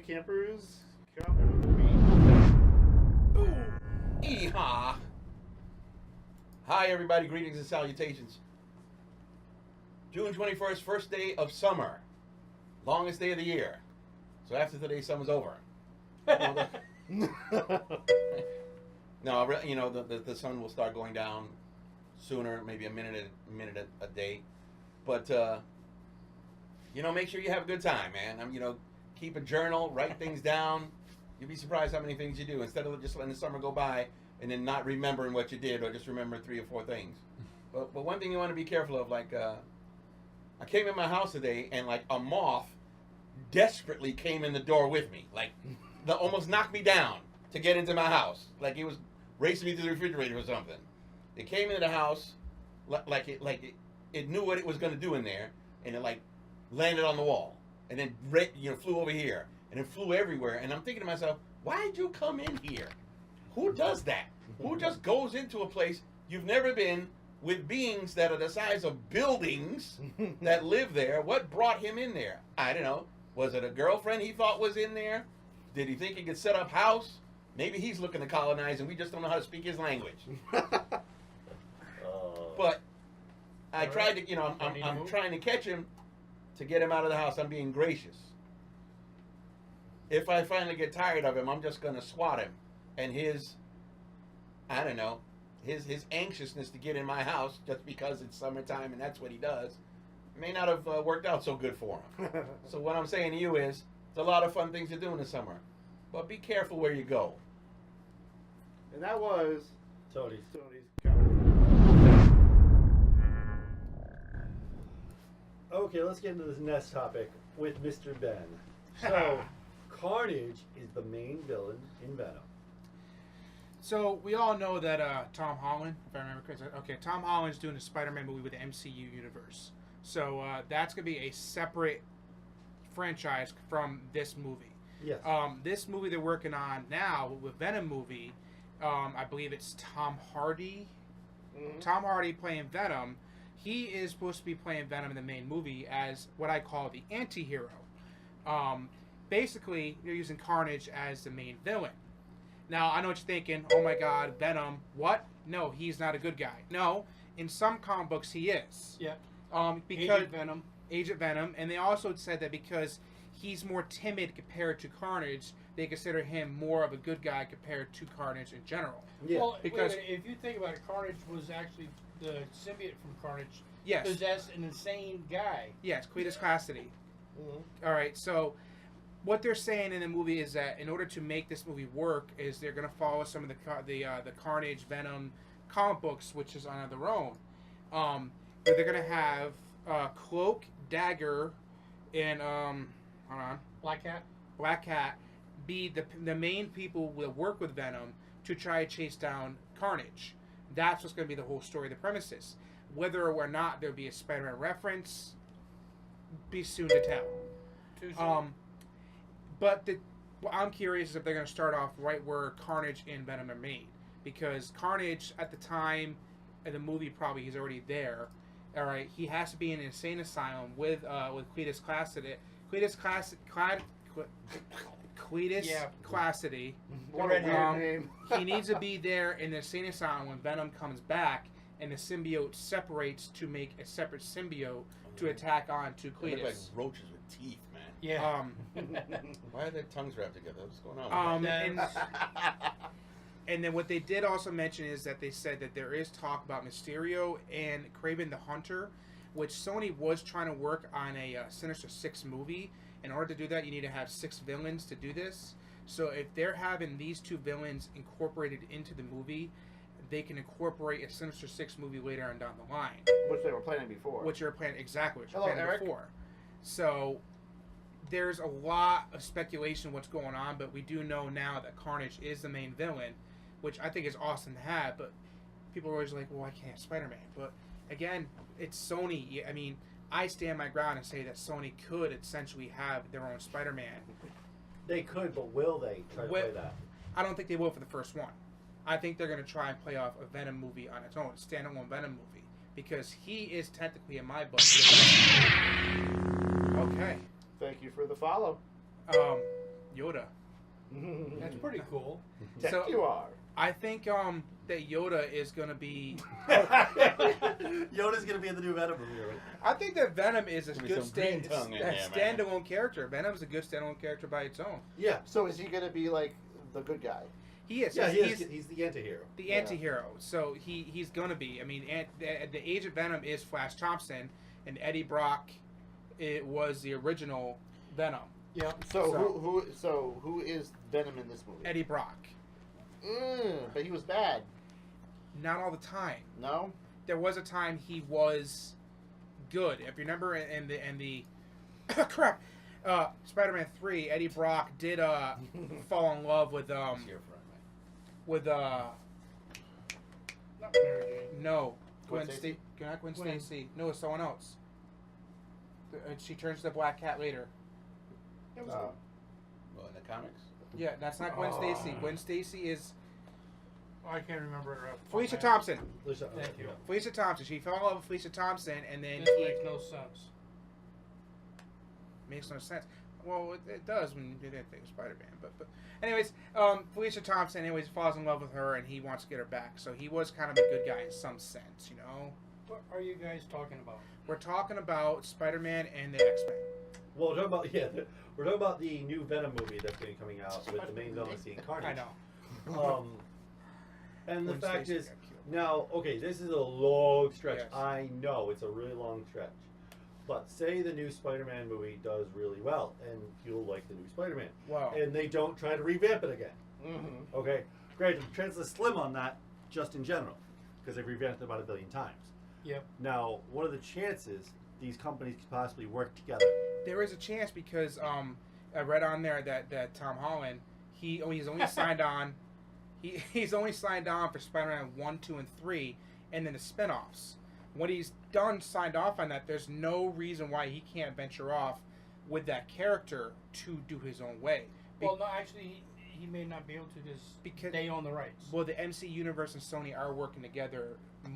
Campers, come with me. Yeehaw! Hi, everybody. Greetings and salutations. June 21st, first day of summer. Longest day of the year. So after today, summer's over. No, the sun will start going down sooner, maybe a minute a day. But, make sure you have a good time, man. Keep a journal, write things down. You'll be surprised how many things you do instead of just letting the summer go by and then not remembering what you did or just remembering 3 or 4 things. But one thing you want to be careful of, I came in my house today and like a moth desperately came in the door with me, almost knocked me down to get into my house, like it was racing me to the refrigerator or something. It came into the house like it knew what it was going to do in there, and it landed on the wall, and then flew over here, and it flew everywhere. And I'm thinking to myself, why'd you come in here? Who does that? Who just goes into a place you've never been with beings that are the size of buildings that live there? What brought him in there? I don't know. Was it a girlfriend he thought was in there? Did he think he could set up house? Maybe he's looking to colonize and we just don't know how to speak his language. But I tried to, I'm trying to catch him to get him out of the house. I'm being gracious. If I finally get tired of him, I'm just going to swat him. And his anxiousness to get in my house just because it's summertime and that's what he does may not have worked out so good for him. So what I'm saying to you is, it's a lot of fun things to do in the summer, but be careful where you go. And that was Tony's. Okay, let's get into this next topic with Mr. Ben. So, Carnage is the main villain in Venom. So we all know that Tom Holland, if I remember correctly, Tom Holland's doing a Spider-Man movie with the MCU universe. So that's going to be a separate franchise from this movie. Yes. This movie they're working on now with Venom Movie, I believe it's Tom Hardy. Mm-hmm. Tom Hardy playing Venom. He is supposed to be playing Venom in the main movie as what I call the anti-hero. Basically, they're using Carnage as the main villain. Now, I know what you're thinking. Oh my God, Venom. What? No, he's not a good guy. No, in some comic books he is. Yeah. Because Agent Venom. And they also said that because he's more timid compared to Carnage, they consider him more of a good guy compared to Carnage in general. Yeah. Well, because if you think about it, Carnage was actually the symbiote from Carnage. Yes. Possessed an insane guy. Yes, Cletus Cassidy. Mm-hmm. All right, so what they're saying in the movie is that in order to make this movie work, is they're going to follow some of the Carnage Venom comic books, which is on their own. But they're going to have Cloak, Dagger, and Black Cat be the main people that work with Venom to try to chase down Carnage. That's what's going to be the whole story, the premises. Whether or not there'll be a Spider-Man reference, be soon to tell. Too soon. But what I'm curious is if they're going to start off right where Carnage and Venom are made. Because Carnage, at the time of the movie, probably he's already there. All right, he has to be in an insane asylum with Cletus Cassidy. Cassidy. What a weird name. He needs to be there in the insane asylum when Venom comes back, and the symbiote separates to make a separate symbiote to attack on to Cletus. They look like roaches with teeth, man. Yeah. Why are their tongues wrapped together? What's going on? And then what they did also mention is that they said that there is talk about Mysterio and Kraven the Hunter, which Sony was trying to work on a Sinister Six movie. In order to do that, you need to have 6 villains to do this. So if they're having these 2 villains incorporated into the movie, they can incorporate a Sinister Six movie later on down the line. Which they were planning before. Before. So there's a lot of speculation what's going on, but we do know now that Carnage is the main villain, which I think is awesome to have. But people are always like, well, I can't have Spider-Man. But again, it's Sony. I mean, I stand my ground and say that Sony could essentially have their own Spider-Man. They could, but will they try to play that? I don't think they will for the first one. I think they're going to try and play off a Venom movie on its own, a standalone Venom movie, because he is technically in my book. Okay. Thank you for the follow. Yoda. That's pretty cool. Tech So- you are. I think that Yoda is gonna be. Yoda's gonna be in the new Venom movie, right? I think that Venom is a There's good some green tongue in there, man. standalone character. Venom's a good standalone character by its own. Yeah. So is he gonna be like the good guy? He is. Yeah, he's he's the anti-hero. the Yeah. anti-hero. So he's gonna be. I mean, the Agent Venom is Flash Thompson, and Eddie Brock, it was the original Venom. Yeah. So who is Venom in this movie? Eddie Brock. But he was bad. Not all the time. No. There was a time he was good. If you remember in the crap, Spider-Man 3, Eddie Brock did fall in love with It's your friend, man. with Not Mary Jane. no Gwen Gwen Stacy? Not Gwen Gwen. Stacy. No, it's someone else. She turns to the Black Cat later. That was Oh. Well, in the comics? Yeah, that's not Gwen Stacy. Gwen Stacy is I can't remember it. Felicia Thompson. Thank you. Felicia Thompson. She fell in love with Felicia Thompson, and then This he makes no sense. makes no sense. Well, it does when you do that thing with Spider-Man. But anyways, Felicia Thompson, anyways, falls in love with her, and he wants to get her back. So he was kind of a good guy in some sense, you know. What are you guys talking about? We're talking about Spider-Man and the X-Men. Well, we're talking about the new Venom movie that's going to be coming out with the main villain being Carnage. I know. And the Gwen fact Stacy is, got killed. now, okay, this is a long stretch. Yes. I know it's a really long stretch. But say the new Spider-Man movie does really well, and you'll like the new Spider-Man, Wow. and they don't try to revamp it again. Mm-hmm. Okay, granted, the chances are slim on that, just in general, because they've revamped it about 1 billion times. Yep. Now, what are the chances these companies could possibly work together? There is a chance because I read on there that Tom Holland he's only signed on he's only signed on for Spider-Man 1, 2, and 3, and then the spin-offs. When he's done signed off on that, there's no reason why he can't venture off with that character to do his own way. Well, no, actually, he may not be able to because they own the rights. Well, the MC Universe and Sony are working together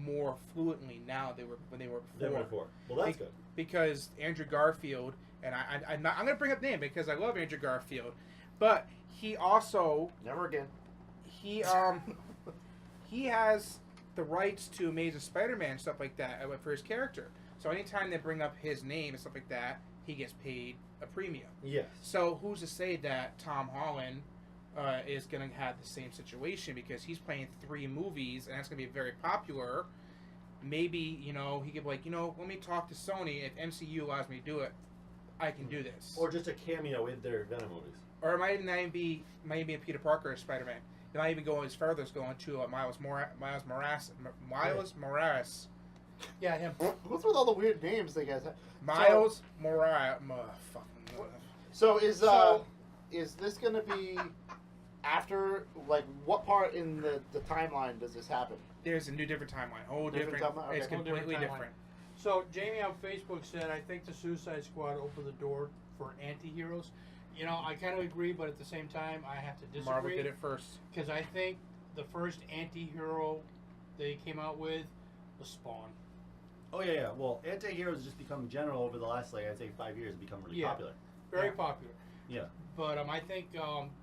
more fluently now than they were before. Well, that's good. Because Andrew Garfield, and I'm going to bring up the name because I love Andrew Garfield, but he also Never again. he has the rights to Amazing Spider-Man and stuff like that for his character. So anytime they bring up his name and stuff like that, he gets paid a premium. Yes. So who's to say that Tom Holland is going to have the same situation because he's playing 3 movies and that's going to be very popular. Maybe, he could be like, let me talk to Sony. If MCU allows me to do it, I can do this. Or just a cameo in their Venom movies. Or it might even be a Peter Parker as Spider-Man. It might even go as further as going to Miles Morales. Yeah, him. What's with all the weird names they guys have? Miles Morales. So is this gonna be after, like, what part in the timeline does this happen? There's a new different timeline. Whole Different different. timeline? It's Okay. Whole completely different different. So Jamie on Facebook said, "I think the Suicide Squad opened the door for anti-heroes." I kind of agree, but at the same time, I have to Marvel disagree did it first. because I think the first anti-hero they came out with was Spawn. Oh yeah. Well, anti-heroes just become general over the last, I'd say 5 years, become really Yeah. popular. Very Yeah. popular. Yeah. But I think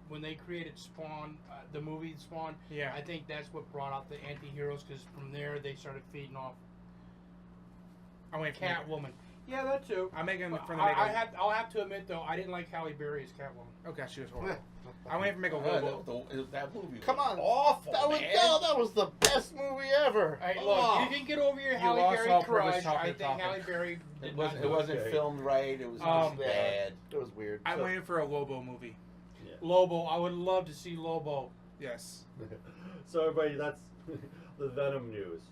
when they created Spawn, the movie Spawn, Yeah. I think that's what brought out the anti-heroes because from there they started feeding off I'm waiting for Catwoman. Yeah, that too. I'm making But from the make. I'll have to admit though, I didn't like Halle Berry as Catwoman. Oh gosh, she was horrible. I'm waiting for make a logo. That movie was Come on. awful, That was man. that was the best movie ever. Hey, look, Oh. you can get over your You Halle lost Berry all purpose crush. talking I to think talking. Halle Berry did It not wasn't. do It wasn't Okay. filmed right. It was Um, bad. It was weird. I'm So- waiting for a Lobo movie. Lobo, I would love to see Lobo. Yes. So everybody, that's the Venom news.